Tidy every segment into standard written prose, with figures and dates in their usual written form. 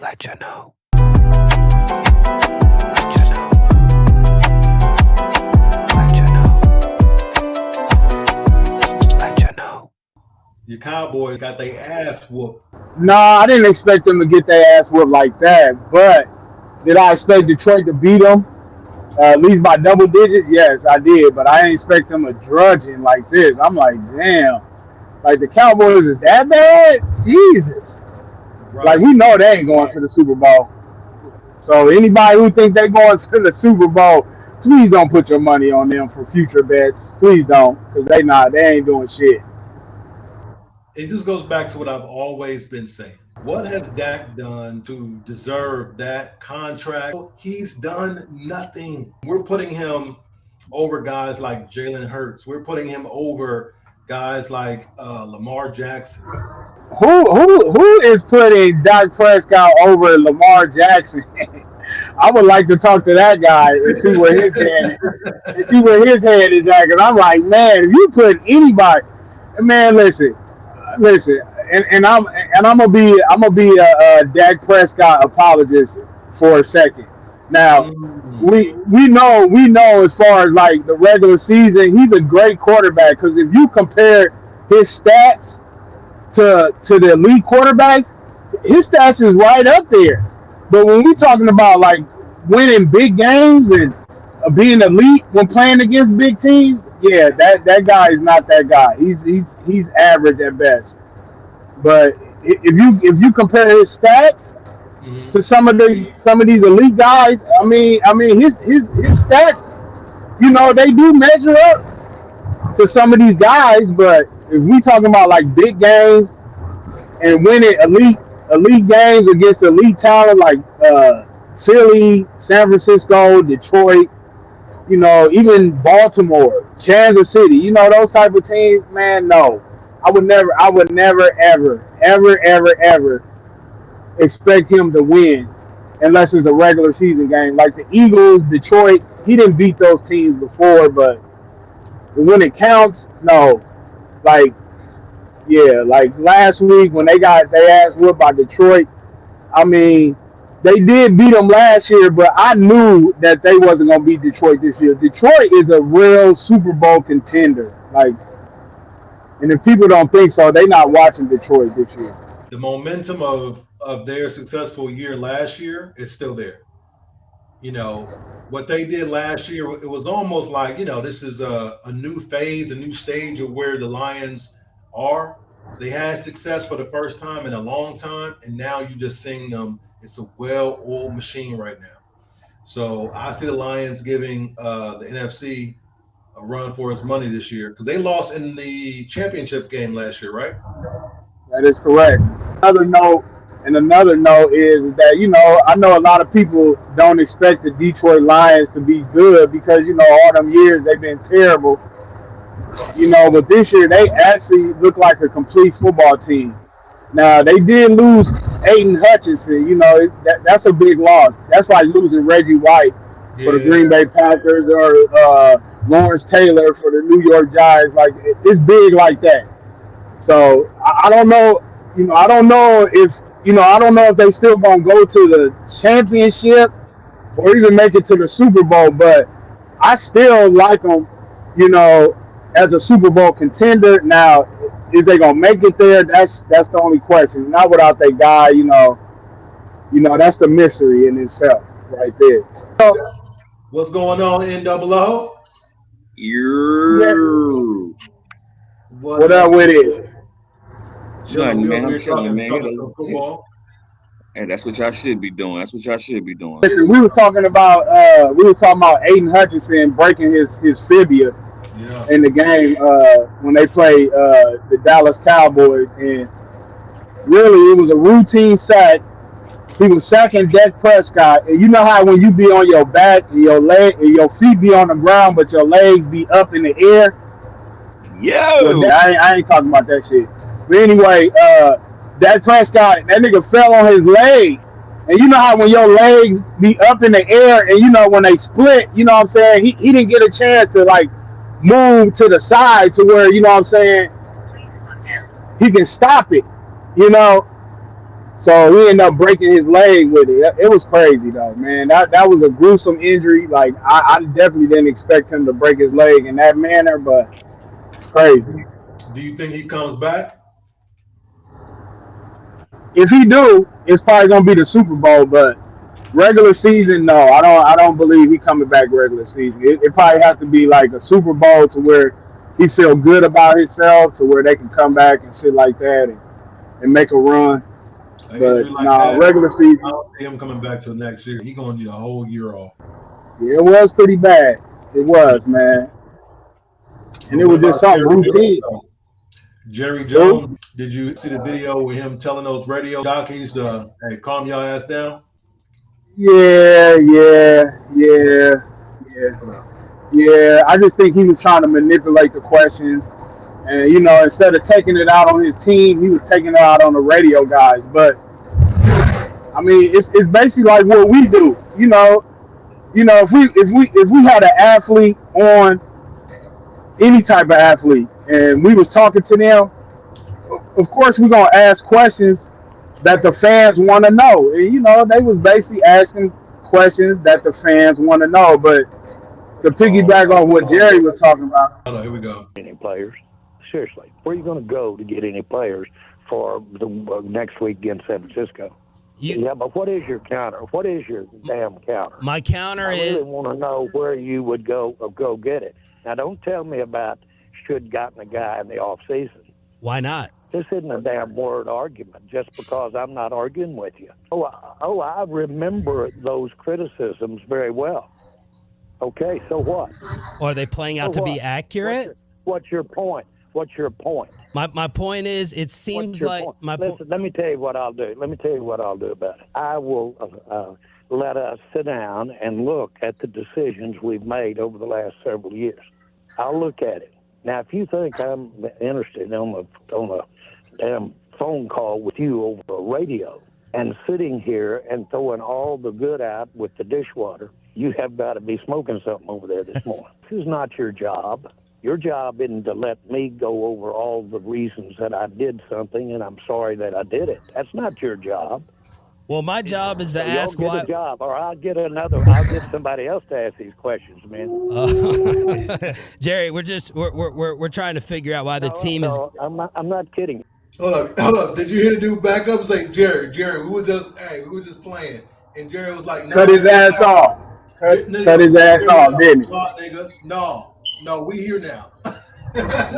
Letcha Know. Letcha Know. Letcha Know. Letcha Know. Your Cowboys got their ass whooped. No, I didn't expect them to get their ass whooped like that. But did I expect Detroit to beat them? At least by double digits? Yes, I did. But I didn't expect them to drudging like this. I'm like, damn. Like, the Cowboys is that bad? Jesus. Right. Like, we know they ain't going to the Super Bowl. So anybody who thinks they're going to the Super Bowl, please don't put your money on them for future bets. Please don't, because they ain't doing shit. It just goes back to what I've always been saying. What has Dak done to deserve that contract? He's done nothing. We're putting him over guys like Jalen Hurts. We're putting him over guys like Lamar Jackson. Who is putting Dak Prescott over Lamar Jackson? I would like to talk to that guy and see where his head is at. Because I'm like, man, if you put anybody, man, listen, and I'm gonna be a Dak Prescott apologist for a second. Now, we know as far as like the regular season, he's a great quarterback. Because if you compare his stats to the elite quarterbacks, his stats is right up there. But when we talking about like winning big games and being elite when playing against big teams, yeah, that guy is not that guy. He's average at best. But if you compare his stats to some of these elite guys, I mean his stats, you know, they do measure up to some of these guys. But if we talking about like big games and winning elite games against elite talent like Philly, San Francisco, Detroit, you know, even Baltimore, Kansas City, you know, those type of teams, man, no. I would never, ever expect him to win unless it's a regular season game. Like the Eagles, Detroit, he didn't beat those teams before, but when it counts, no. Like, yeah, like last week when they got their ass whooped by Detroit, I mean, they did beat them last year, but I knew that they wasn't going to beat Detroit this year. Detroit is a real Super Bowl contender. Like, and if people don't think so, they're not watching Detroit this year. The momentum of their successful year last year is still there. You know, what they did last year, it was almost like, you know, this is a new phase, a new stage of where the Lions are. They had success for the first time in a long time, and now you're just seeing them. It's a well-oiled machine right now. So I see the Lions giving the NFC a run for its money this year because they lost in the championship game last year, right? That is correct. Another note is that, you know, I know a lot of people don't expect the Detroit Lions to be good because, you know, all them years they've been terrible. You know, but this year they actually look like a complete football team. Now, they did lose Aiden Hutchinson. You know, that's a big loss. That's like losing Reggie White for the Green Bay Packers or Lawrence Taylor for the New York Giants. Like, it's big like that. So, I don't know. You know, I don't know if they still going to go to the championship or even make it to the Super Bowl. But I still like them, you know, as a Super Bowl contender. Now, if they're gonna make it there, that's the only question. Not without their guy, you know, that's the mystery in itself, right there. So, what's going on, NOO? What up with it? Nothing, man. I'm chilling, man. Hey, that's what y'all should be doing. Listen, we were talking about Aiden Hutchinson breaking his fibia. Yeah. In the game when they played the Dallas Cowboys, and really it was a routine sack. He was sacking Dak Prescott, and you know how when you be on your back and your leg and your feet be on the ground, but your legs be up in the air. Well, I ain't talking about that shit. But anyway, Dak Prescott, that nigga fell on his leg, and you know how when your legs be up in the air, and you know when they split, you know what I'm saying? He didn't get a chance to like move to the side to where, you know what I'm saying, he can stop it, you know. So he ended up breaking his leg with it. It was crazy though, man. That was a gruesome injury. Like I definitely didn't expect him to break his leg in that manner, but it's crazy. Do you think he comes back? If he do, it's probably gonna be the Super Bowl, but regular season, no. I don't believe he coming back regular season. It probably have to be like a Super Bowl to where he feel good about himself, to where they can come back and shit like that and make a run. But like regular season. I don't see him coming back till next year. He gonna need a whole year off. Yeah, it was pretty bad. It was, man. And it was just something routine. Jerry Jones, did you see the video with him telling those radio jockeys to hey, calm your ass down? Yeah. I just think he was trying to manipulate the questions. And, instead of taking it out on his team, he was taking it out on the radio guys. But, I mean, it's basically like what we do. If we had an athlete on, any type of athlete, and we was talking to them, of course we're going to ask questions that the fans want to know. And, they was basically asking questions that the fans want to know. But to piggyback on what Jerry was talking about. Hold on, here we go. Any players? Seriously, where are you going to go to get any players for the next week against San Francisco? Yeah, but what is your counter? What is your damn counter? My counter I really want to know where you would go get it. Now, don't tell me about should gotten a guy in the off season. Why not? This isn't a damn word argument just because I'm not arguing with you. I remember those criticisms very well. Okay, so what? Or are they playing out to be accurate? What's your point? What's your point? My point is, it seems like Listen, let me tell you what I'll do. Let me tell you what I'll do about it. I will let us sit down and look at the decisions we've made over the last several years. I'll look at it. Now, if you think I'm interested on a damn phone call with you over a radio and sitting here and throwing all the good out with the dishwater, you have got to be smoking something over there this morning. This is not your job. Your job isn't to let me go over all the reasons that I did something and I'm sorry that I did it. That's not your job. Well, my job is to ask why. A job, or I'll get somebody else to ask these questions, man. Jerry, we're trying to figure out why the team is. I'm not kidding. Hold up. Did you hear the dude back up and say, Jerry, who was just playing? And Jerry was like, no, cut his ass off. Cut his ass off, didn't he? No, we here now.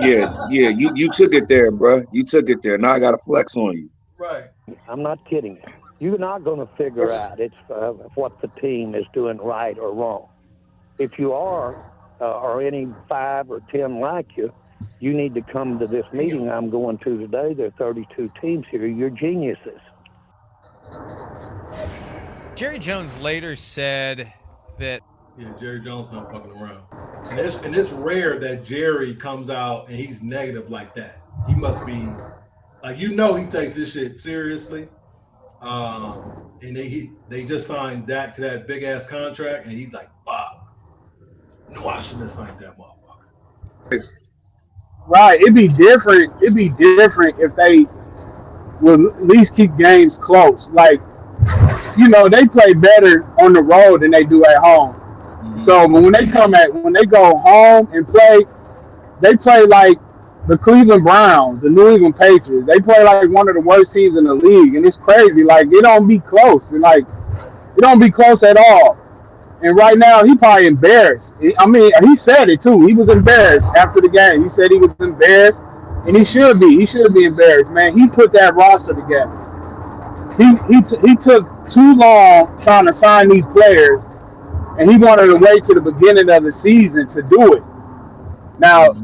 Yeah. You took it there, bro. You took it there. Now I got to flex on you. Right. I'm not kidding. You're not going to figure out what the team is doing right or wrong. If you are, or any 5 or 10 like you, you need to come to this meeting I'm going to today. There are 32 teams here. You're geniuses. Jerry Jones later said that. Yeah, Jerry Jones not fucking around. And it's rare that Jerry comes out and he's negative like that. He must be, like, he takes this shit seriously. And they just signed Dak to that big ass contract, and he's like, "Fuck, no, I shouldn't have signed that motherfucker." Right, it'd be different if they would at least keep games close. Like, they play better on the road than they do at home. Mm-hmm. So when they go home and play, they play like the Cleveland Browns, the New England Patriots. They play like one of the worst teams in the league, and it's crazy. Like, they don't be close, and like it don't be close at all. And right now, he probably embarrassed. I mean, he said it too. He was embarrassed after the game. He said he was embarrassed, and he should be. He should be embarrassed, man. He put that roster together. He took too long trying to sign these players, and he wanted to wait to the beginning of the season to do it. Now,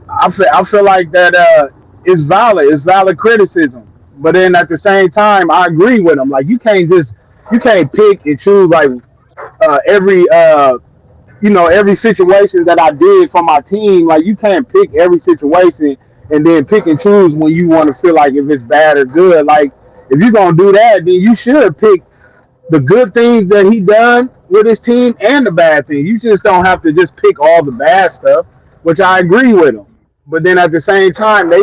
I feel like that is valid. It's valid criticism. But then at the same time, I agree with him. Like, you can't pick and choose like every situation that I did for my team. Like, you can't pick every situation and then pick and choose when you want to feel like if it's bad or good. Like, if you're gonna do that, then you should pick the good things that he done with his team and the bad things. You just don't have to just pick all the bad stuff, which I agree with him. But then at the same time, they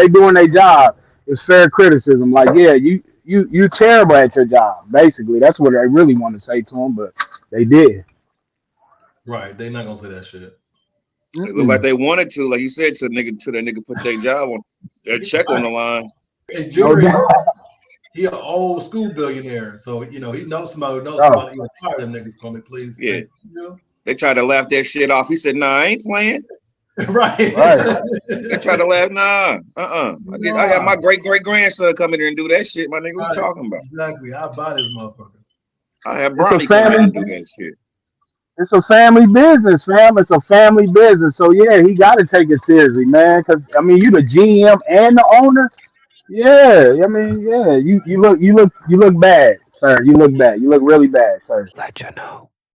doing their job. It's fair criticism. Like, yeah, you terrible at your job. Basically, that's what I really want to say to him, but they did. Right. They not gonna say that shit. It looked like they wanted to, like you said, to that nigga put their job on that check on the line. And Jerry, he an old school billionaire, so he knows somebody who knows somebody. He fire them niggas for me, please. Yeah. They tried to laugh that shit off. He said, "Nah, I ain't playing." Right. They tried to laugh. Nah. I had my great grandson come in here and do that shit. My nigga, what you talking about? Exactly. I buy this motherfucker. I had Bronny come in and do that shit. It's a family business, fam. It's a family business. So yeah, he got to take it seriously, man. Because I mean, you the GM and the owner. Yeah, I mean, yeah. You look bad, sir. You look bad. You look really bad, sir. Letcha Know.